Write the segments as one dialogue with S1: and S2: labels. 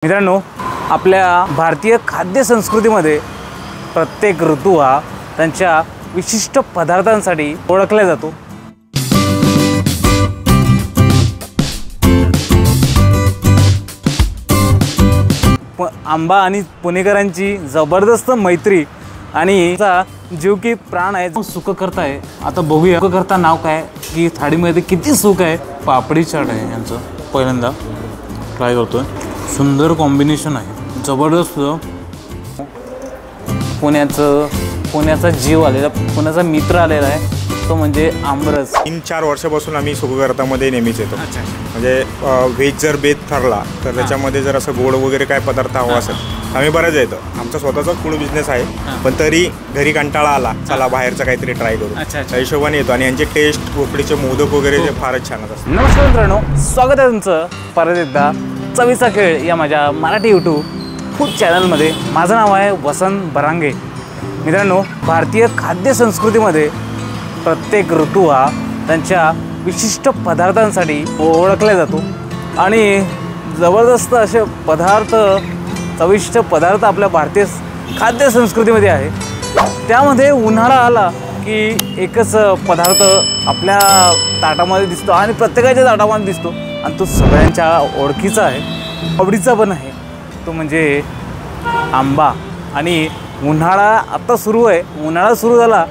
S1: मित्रांनो, आपल्या भारतीय खाद्य संस्कृतीमध्ये प्रत्येक ऋतू हा त्यांच्या विशिष्ट पदार्थांसाठी ओळखला जातो। आंबा आणि पुणेकरांची जबरदस्त मैत्री आणि जीव की प्राण आहे। सुख करताय आता बघूया सुख करता नाव काय की थाळीमध्ये किती सुख आहे। पापडी चाट आहे यांचं, पहिल्यांदा ट्राय करतोय। सुंदर कॉम्बिनेशन आहे, जबरदस्त। पुण्याचा जीव आलेला, पुण्याचा मित्र आलेला आहे तो म्हणजे आमरस।
S2: 3-4 वर्षापासून आम्ही सुखकर्तामध्ये नेहमीच येतो। म्हणजे व्हेज जर बेत ठरला तर त्याच्यामध्ये जर असं गोड वगैरे काय पदार्थ हवा असेल आम्ही बरेच येतो। आमचा स्वतःचा फूड बिझनेस आहे, पण तरी घरी कंटाळा आला चला बाहेरचं काहीतरी ट्राय करू त्या हिशोबाने येतो। आणि यांचे टेस्ट, भोपळीचे मोदक वगैरे जे फारच छान असतात।
S1: नमस्कार मित्रांनो, स्वागत आहे तुमचं परत एकदा चवीचा खेळ या माझ्या मराठी यूट्यूब फूड चॅनलमध्ये। माझं नाव आहे वसंत बरांगे। मित्रांनो, भारतीय खाद्य संस्कृतीमध्ये प्रत्येक ऋतू हा त्यांच्या विशिष्ट पदार्थांसाठी ओळखला जातो आणि जबरदस्त असे पदार्थ, चविष्ट पदार्थ आपल्या भारतीय खाद्य संस्कृतीमध्ये आहे। त्यामध्ये उन्हाळा आला की एकच पदार्थ आपल्या ताटामध्ये दिसतो आणि प्रत्येकाच्या ताटामध्ये दिसतो आणि तो सगळ्यांच्या ओळखीचा आहे, आवडीचा पण आहे, तो म्हणजे आंबा। आणि उन्हाळा आता सुरू आहे, उन्हाळा सुरू झाला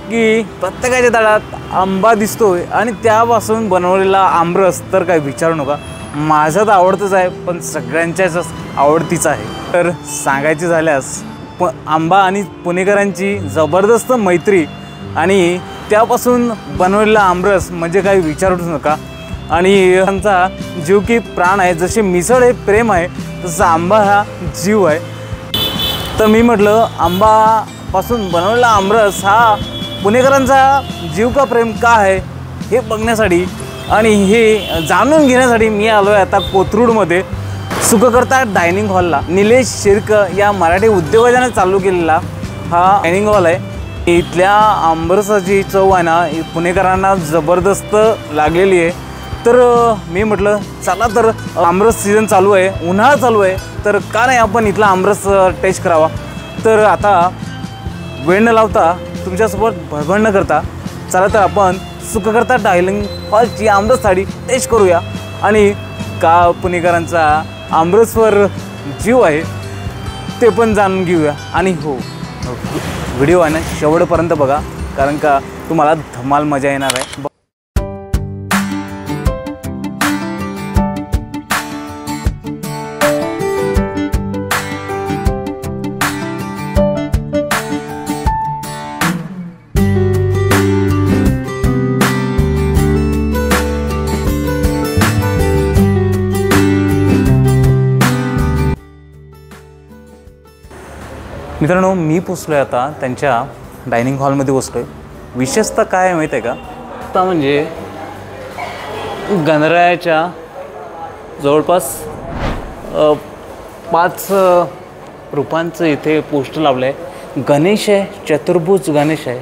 S1: की प्रत्येकाच्या ताटात आंबा दिसतोय आणि त्यापासून बनवलेला आमरस तर काही विचारू नका। माझा तर आवडतंच आहे, पण सगळ्यांच्याच आवडतीचा आहे। तर सांगायचे झाल्यास आंबा आणि पुणेकरांची जबरदस्त मैत्री आणि त्यापासून बनवलेला आमरस म्हणजे काही विचारूच नका। आणि त्यांचा जीव की प्राण आहे। जसे मिसळ हे प्रेम आहे तसं आंबा हा जीव आहे। तर मी म्हटलं आंबापासून बनवलेला आमरस हा पुणेकरांचा जीव का प्रेम का आहे हे बघण्यासाठी आणि हे जाणून घेण्यासाठी मी आलो आहे आता कोथरूडमध्ये सुखकर्ता डायनिंग हॉलला। निलेश शिर्क या मराठी उद्योजकाने चालू केलेला हा डायनिंग हॉल आहे। इथल्या आमरसाची चव आहे ना पुणेकरांना जबरदस्त लागलेली आहे। तर मी म्हटलं चला, तर आमरस सीझन चालू आहे, उन्हाळा चालू आहे, तर का नाही आपण इथला आमरस टेस्ट करावा। तर आता वेळ न लावता, तुमच्यासोबत भडबड न करता चला तर आपण सुखकर्ता डायनिंग हॉलची आमरस थाळी टेस्ट करूया आणि का पुणेकरांचा आमरसवर जीव आहे ते पण जाणून घेऊया। आणि हो, व्हिडिओ आहे ना शेवटपर्यंत बघा, कारण का तुम्हाला धमाल मजा येणार आहे। मित्रांनो, मी पोचलो आहे आता त्यांच्या डायनिंग हॉलमध्ये पोचलो आहे। विशेषतः काय माहीत आहे का, आता म्हणजे गणरायाच्या जवळपास 5 रूपांचं इथे पोस्टर लावलं आहे। गणेश आहे, चतुर्भुज गणेश आहे,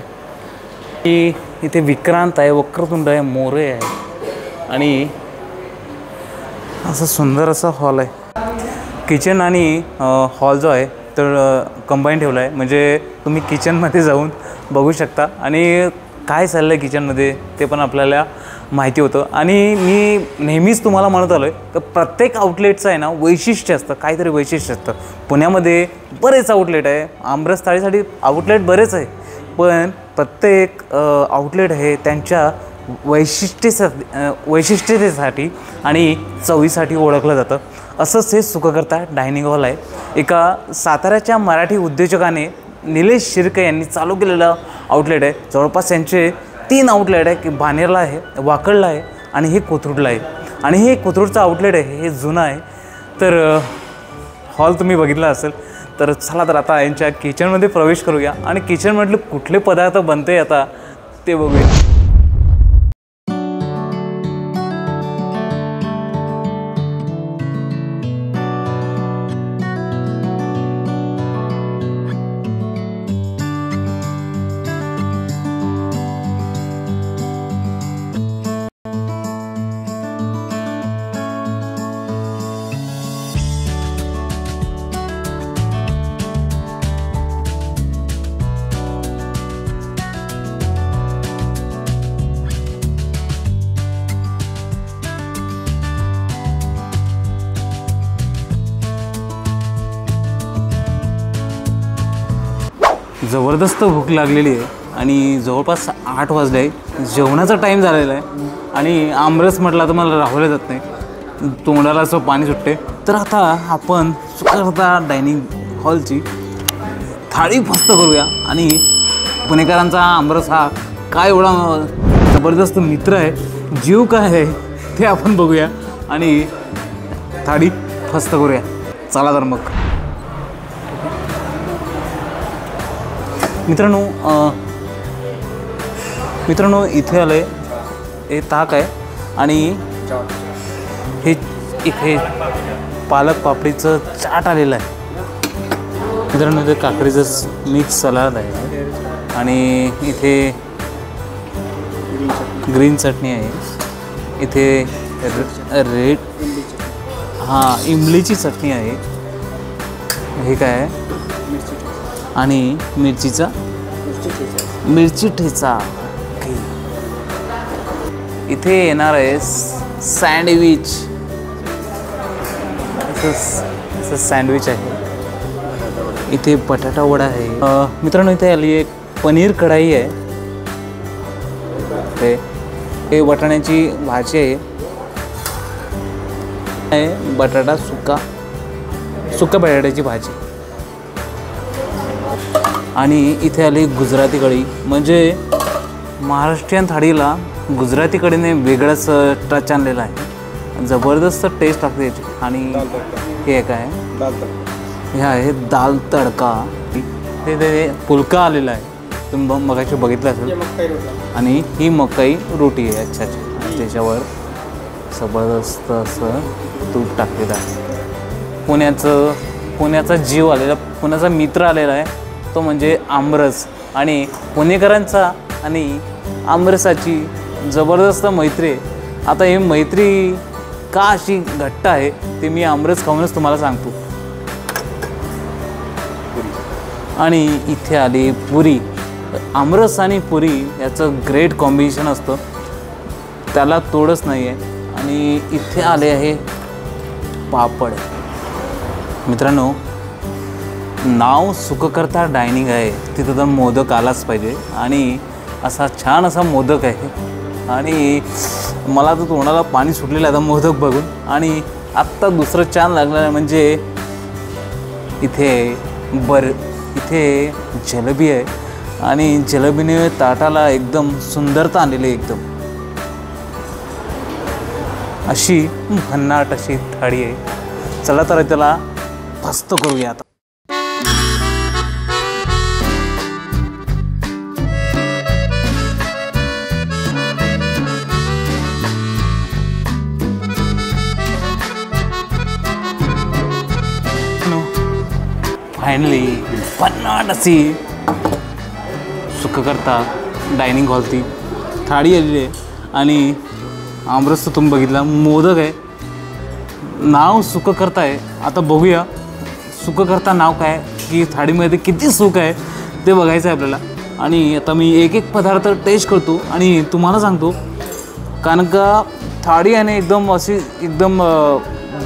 S1: की इथे विक्रांत आहे, वक्रतुंड आहे, मोरे आहे आणि असं सुंदर असा हॉल आहे। किचन आणि हॉल जो आहे तर कंबाईन ठेवला आहे, म्हणजे तुम्ही किचनमध्ये जाऊन बघू शकता आणि काय चाललं आहे किचनमध्ये ते पण आपल्याला माहिती होतं। आणि मी नेहमीच तुम्हाला म्हणत आलो आहे तर प्रत्येक आउटलेटचं आहे ना वैशिष्ट्य असतं, काहीतरी वैशिष्ट्य असतं। पुण्यामध्ये बरेच आउटलेट आहे, आमरस थाळीसाठी आउटलेट बरेच आहे, पण प्रत्येक आउटलेट हे त्यांच्या वैशिष्ट्यतेसाठी आणि चवीसाठी ओळखलं जातं। असंच हे सुखकर्ता डायनिंग हॉल आहे। एका साताऱ्याच्या मराठी उद्योजकाने निलेश शिर्के यांनी चालू केलेलं आउटलेट आहे। जवळपास यांचे 3 आउटलेट आहे, की बानेरला आहे, वाकडला आहे आणि हे कोथरूडला आहे। आणि हे कोथरूडचं आउटलेट आहे, हे जुनं आहे। तर हॉल तुम्ही बघितला असेल, तर चला तर आता यांच्या किचनमध्ये प्रवेश करूया आणि किचनमधले कुठले पदार्थ बनते आता ते बघूया। जबरदस्त भूक लागलेली आहे आणि जवळपास 8 वाजले आहे, जेवणाचा टाईम झालेला आहे आणि आमरस म्हटलं तर मला राहवलं जात नाही, तोंडाला असं पाणी सुटते. तर आता आपण सुखकर्ता डायनिंग हॉलची थाळी फस्त करूया आणि पुणेकरांचा आमरस हा काय एवढा जबरदस्त मित्र आहे, जीव काय आहे ते आपण बघूया आणि थाळी फस्त करूया. चला तर मग मित्रांनो इथे आलं आहे, हे ताक आहे आणि हे इथे पालक पापडीचं चाट आलेलं आहे. मित्रांनो इथे काकडीचं मिक्स सलाद आहे आणि इथे ग्रीन चटणी आहे, इथे रेड इमलीची चटणी आहे, हे काय आहे आणि मिरची ठेचा. इथे येणार आहे सँडविच, सँडविच आहे, इथे बटाटा वडा आहे. मित्रांनो इथे आली एक पनीर कढाई आहे, हे वाटाण्याची भाजी आहे, बटाटा सुका बटाट्याची भाजी आणि इथे आली गुजराती कढी. म्हणजे महाराष्ट्रीयन थाळीला गुजराती कढीने वेगळाच टच आणलेला आहे, जबरदस्त टेस्ट लागते याची. आणि हे काय हे आहे दाल तडका, हे पुलका आलेला आहे, तुम्ही मगाशी बघितलं असेल, आणि ही मकई रोटी आहे. अच्छा आणि त्याच्यावर जबरदस्त असं तूप टाकलेलं आहे. पुण्याचा जीव आलेला, पुण्याचा मित्र आलेला आहे, तो म्हणजे आमरस. आणि पुणेकरांचा आणि आमरसाची जबरदस्त मैत्री आहे. आता ही मैत्री का अशी घट्ट आहे ते मी आमरस खाऊनच तुम्हाला सांगतो. आणि इथे आली पुरी, आमरस आणि पुरी याचं ग्रेट कॉम्बिनेशन असतं, त्याला तोडच नाही आहे. आणि इथे आले आहे पापड. मित्रांनो नाव सुखकर्ता डायनिंग आहे, तिथं तर मोदक आलाच पाहिजे आणि असा छान असा मोदक आहे. आणि मला तर तोंडाला पाणी सुटलेलं आहे आता मोदक बघून. आणि आत्ता दुसरं छान लागलं आहे म्हणजे इथे जलेबी आहे आणि जलेबीने ताटाला एकदम सुंदरता आणलेली, एकदम अशी भन्नाट अशी थाळी आहे. चला तर त्याला फस्त करूया आता. फायनली भन्नाट अशी सुखकर्ता डायनिंग हॉलची थाळी आलेली आहे. आणि आमरस तर तुम्ही बघितला, मोदक आहे, नाव सुखकर्ता आहे. आता बघूया सुखकर्ता नाव काय की थाळीमध्ये किती सुख आहे ते बघायचं आहे आपल्याला. आणि आता मी एक पदार्थ टेस्ट करतो आणि तुम्हाला सांगतो, कारण का थाळी आहे ना एकदम अशी एकदम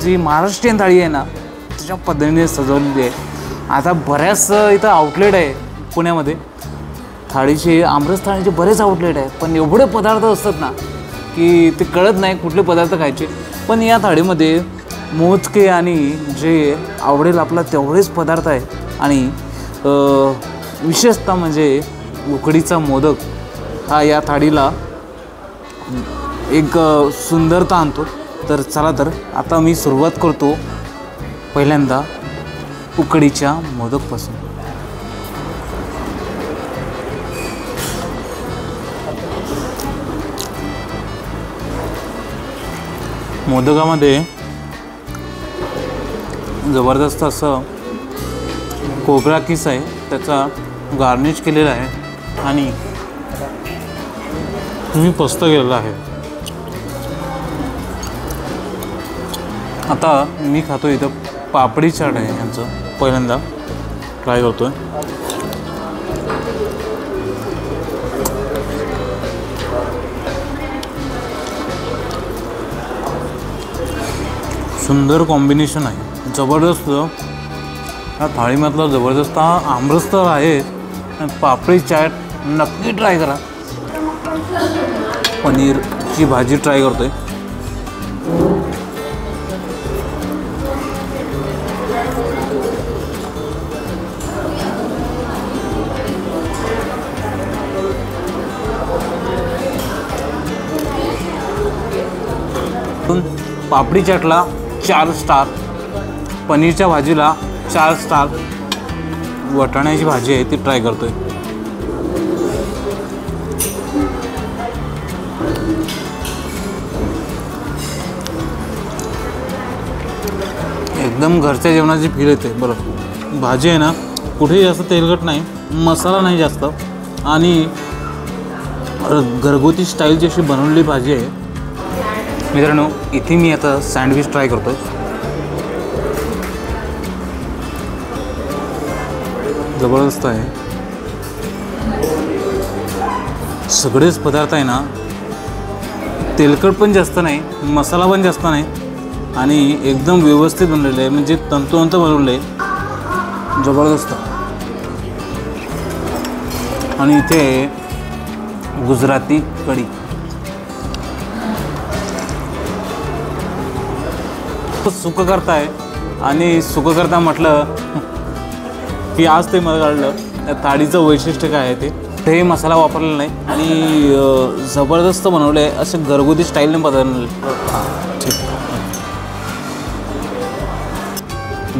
S1: जी महाराष्ट्रीयन थाळी आहे ना त्याच्या पद्धतीने सजवलेली आहे. आता बऱ्याच इथं आउटलेट आहे पुण्यामध्ये थाळीचे, आमरस थाळीचे बरेच आउटलेट आहे, पण एवढे पदार्थ असतात ना की ते कळत नाही कुठले पदार्थ खायचे. पण या थाळीमध्ये मोजके आणि जे आवडेल आपला तेवढेच पदार्थ आहे. आणि विशेषतः म्हणजे उकडीचा मोदक हा या थाळीला एक सुंदरता आणतो. तर चला तर आता मी सुरुवात करतो पहिल्यांदा उकडीच्या मोदकपासून. मोदकामध्ये जबरदस्त असं खोबरा किस आहे, त्याचा गार्निश केलेला आहे आणि तुम्ही पस्त केलेला आहे. आता मी खातो इथं पापडी चाट आहे यांचं, पहिल्यांदा ट्राय करतो आहे. सुंदर कॉम्बिनेशन आहे, जबरदस्त. ह्या थाळीमधला जबरदस्त हा आमरस तर आहे, पापडी चाट नक्की ट्राय करा. पनीरची भाजी ट्राय करतोय. पापडी चाटला 4 स्टार, पनीरच्या भाजीला 4 स्टार, वाटाण्याची भाजी आहे ती ट्राय करतोय. एकदम घरच्या जेवणाची फील येते. बरं भाजी आहे ना कुठेही जास्त तेलकट नाही, मसाला नाही जास्त, आणि घरगुती स्टाईलची अशी बनवलेली भाजी आहे. मित्रांनो इथे मी आता सँडविच ट्राय करतोय. जबरदस्त आहे. सगळेच पदार्थ आहे ना तेलकट पण जास्त नाही, मसाला पण जास्त नाही, आणि एकदम व्यवस्थित बनलेलं आहे, म्हणजे तंतोतंत बनवलं आहे. जबरदस्त. आणि इथे गुजराती कढी. सुकं करताय, आणि सुकं करता म्हटलं की आज ते मला कळलं त्या थाळीचं वैशिष्ट्य काय आहे. ते मसाला वापरलेला नाही आणि जबरदस्त बनवलं आहे, असे घरगुती स्टाईलने बनवले.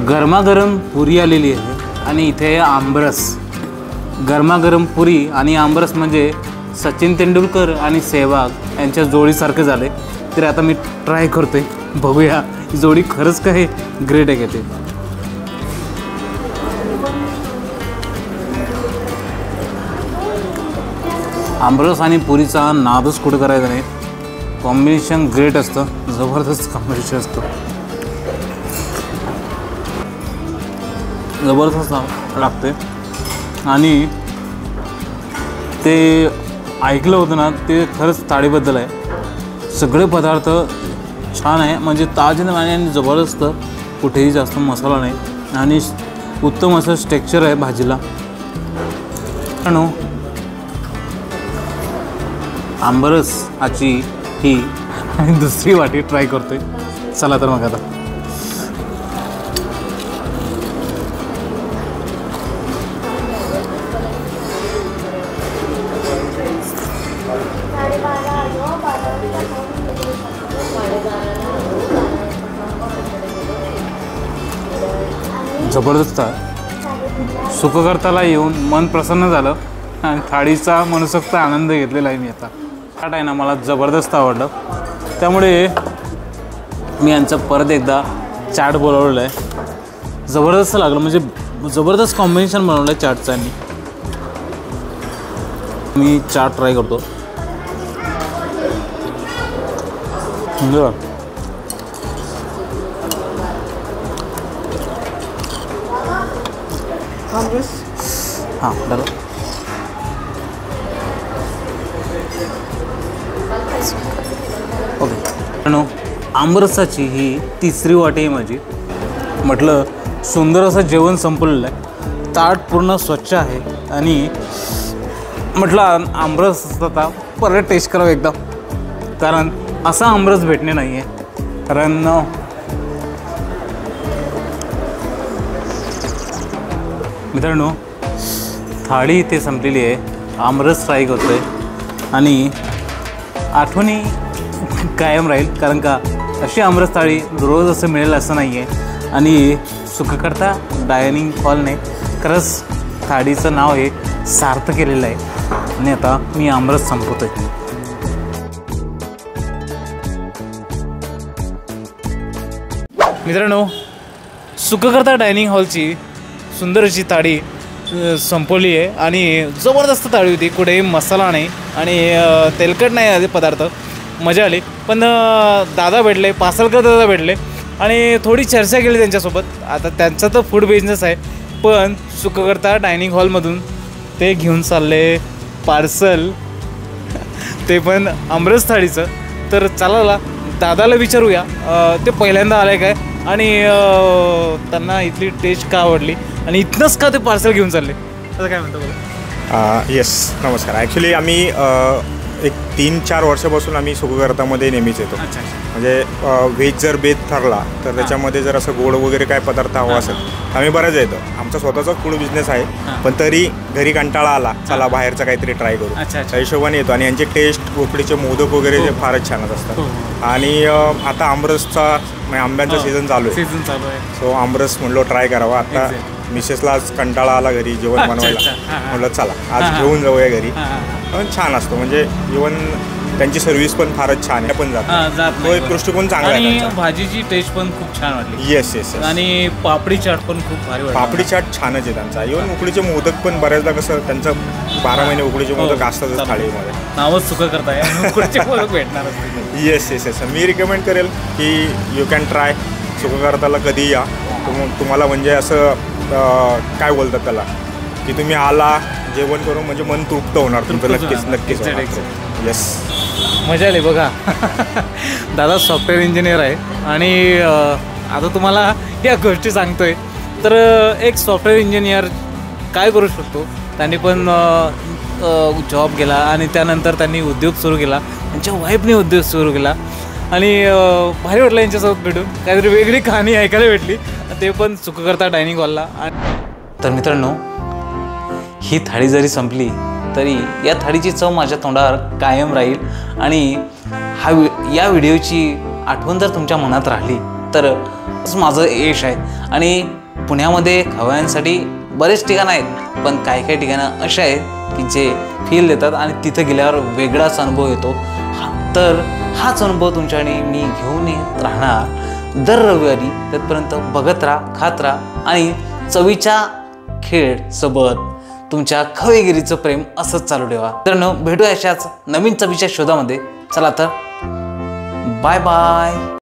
S1: गरमागरम पुरी आलेली आहे, आणि इथे आमरस. गरमागरम पुरी आणि आमरस म्हणजे सचिन तेंडुलकर आणि सेहवाग यांच्या जोडीसारखं झाले. तर आता मी ट्राय करतोय, बघूया ही जोडी खरंच काय ग्रेट आहे का ते. आमरस आणि पुरीचा नादच कुठं करायचा नाही. कॉम्बिनेशन ग्रेट असतं, जबरदस्त कॉम्बिनेशन असतं, जबरदस्त लागते. आणि ते ऐकलं होतं ना ते खरंच थाळीबद्दल आहे. सगळे पदार्थ छान आहे, म्हणजे ताजे आणि जबरदस्त, कुठेही जास्त मसाला नाही, आणि उत्तम असं टेक्स्चर आहे भाजीला. आणि आंबरस आची ही दुसरी वाटी ट्राय करतोय. चला तर मग आता जबरदस्त आहे. सुखकर्ताला येऊन मन प्रसन्न झालं, आणि थाळीचा मनसोक्त आनंद घेतलेला आहे मी आता. चाट आहे ना मला जबरदस्त आवडलं, त्यामुळे मी यांचं परत एकदा चाट बोलवलेलं आहे. जबरदस्त लागलं, म्हणजे जबरदस्त कॉम्बिनेशन बनवलं आहे चाटचं. आणि मी चाट ट्राय करतो. हां बरं. ओके आमरसाची ही तिसरी वाटी आहे माझी. म्हटलं सुंदर असं जेवण संपलेलं आहे, ताट पूर्ण स्वच्छ आहे, आणि म्हटलं आमरस आता परत टेस्ट करावं एकदा, कारण असा आमरस भेटणे नाही आहे. कारण मित्रांनो थाळी इथे संपलेली आहे, आमरस ट्राय करतोय, आणि आठवणी कायम राहील. कारण का अशी आमरस थाळी रोज असं मिळेल असं नाही आहे. आणि सुखकर्ता डायनिंग हॉलने खरंच थाळीचं नाव हे सार्थ केलेलं आहे. आणि आता मी आमरस संपवतोय. मित्रांनो सुखकर्ता डायनिंग हॉलची सुंदर अशी थाळी संपवली आहे, आणि जबरदस्त थाळी होती. कुठेही मसाला नाही आणि तेलकट नाही आले पदार्थ. मजा आली. पण दादा भेटले, पासलकर दादा भेटले, आणि थोडी चर्चा केली त्यांच्यासोबत. आता त्यांचा तर फूड बिझनेस आहे, पण सुखकर्ता डायनिंग हॉलमधून ते घेऊन चालले पार्सल, ते पण आमरस थाळीचं. तर चला दादाला विचारूया ते पहिल्यांदा आले काय, आणि त्यांना इथली टेस्ट का आवडली, आणि इथनंच का ते पार्सल घेऊन चालले. असं काय म्हणतो बघा.
S2: येस, नमस्कार. ॲक्च्युली आम्ही एक 3-4 वर्षापासून आम्ही सुखकर्तामध्ये नेहमीच येतो. म्हणजे व्हेज जर बेत ठरला तर त्याच्यामध्ये जर असं गोड वगैरे काय पदार्थ हवा असेल तर आम्ही बऱ्याच येतो. आमचा स्वतःचा फूड बिझनेस आहे, पण तरी घरी कंटाळा आला, चला बाहेरचा काहीतरी ट्राय करू, त्या हिशोबाने येतो. आणि यांचे टेस्ट, उकडीचे मोदक वगैरे जे फारच छानच असतात. आणि आता आमरसचा म्हणजे आंब्यांचा सीझन चालू आहे, सो आमरस म्हणलो ट्राय करावा. आता मिसेसला आज कंटाळा आला घरी जेवण बनवायला, म्हणलं चला आज घेऊन जाऊया घरी. पण छान असतो, म्हणजे इव्हन त्यांची सर्व्हिस पण फारच छान आहे, पण जात तो एक दृष्टिकोन चांगला आहे.
S1: आणि भाजीची टेस्ट पण खूप छान वाटली.
S2: Yes yes.
S1: आणि पापडी चाट पण खूप भारी वाटली.
S2: पापडी चाट छानच आहे त्यांचा. इव्हन उकडीचे मोदक पण बऱ्याचदा कसं त्यांचं 12 महिने उकडीचे मोदक असतातच थाळीमध्ये.
S1: नावच सुख करताय, उकडीचे मोदक भेटणार.
S2: Yes yes yes. मी रिकमेंड करेल की यू कॅन ट्राय सुखकर्ताला कधी या. तुम्हाला म्हणजे असं काय बोलतात त्याला, की तुम्ही आला जेवण करून म्हणजे मन तृप्त होणार तुमचं. नक्कीच. येस,
S1: मजा आली बघा. दादा सॉफ्टवेअर इंजिनियर आहे आणि आता तुम्हाला या गोष्टी सांगतोय. तर एक सॉफ्टवेअर इंजिनियर काय करू शकतो, त्यांनी पण जॉब केला आणि त्यानंतर त्यांनी उद्योग सुरू केला. त्यांच्या वाईफने उद्योग सुरू केला आणि भारी वाटलं यांच्यासोबत भेटून. काहीतरी वेगळी कहाणी ऐकायला भेटली, ते पण सुखकर्ता डायनिंग हॉलला. तर मित्रांनो, ही थाळी जरी संपली तरी या थाळीची चव माझ्या तोंडावर कायम राहील. आणि या व्हिडिओची आठवण जर तुमच्या मनात राहिली तर माझं यश आहे. आणि पुण्यामध्ये खवयांसाठी बरेच ठिकाणं आहेत, पण काही ठिकाणं अशा आहेत की जे फील देतात आणि तिथं गेल्यावर वेगळाच अनुभव येतो. तर हाच अनुभव तुमच्याकडे मी घेऊन येत राहणार दर रविवारी. तिथपर्यंत बघत राहा, खात राहा आणि चवीच्या खेळ सोबत तुमच्या खवेगिरीचं प्रेम असंच चालू ठेवा. तर भेटूया अशाच नवीन चवीच्या शोधामध्ये. चला तर बाय बाय.